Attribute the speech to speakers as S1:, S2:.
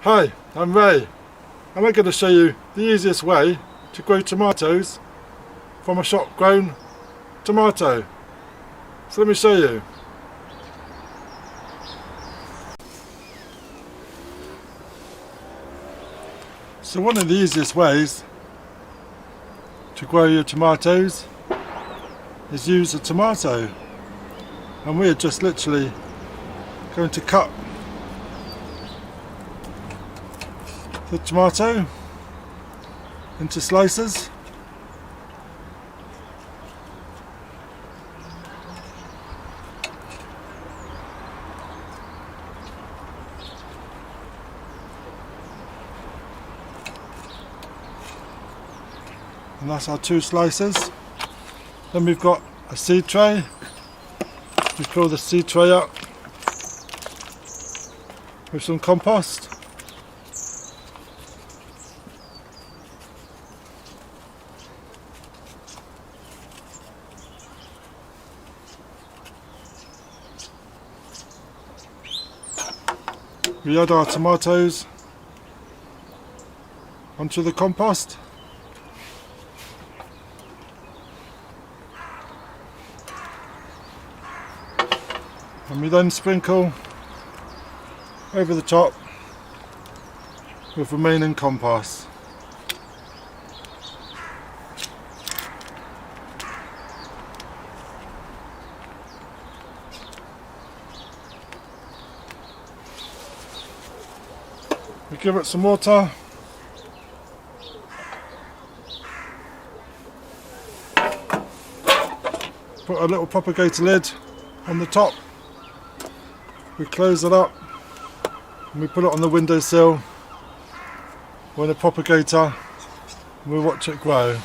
S1: Hi, I'm Ray, and I'm going to show you the easiest way to grow tomatoes from a shop grown tomato. So let me show you. So one of the easiest ways to grow your tomatoes is use a tomato, and we're just literally going to cut the tomato into slices. And that's our 2 slices. Then we've got a seed tray. We fill the seed tray up with some compost. We add our tomatoes onto the compost. And we then sprinkle over the top with remaining compost. We give it some water. Put a little propagator lid on the top. We close it up and we put it on the windowsill with a propagator and we watch it grow.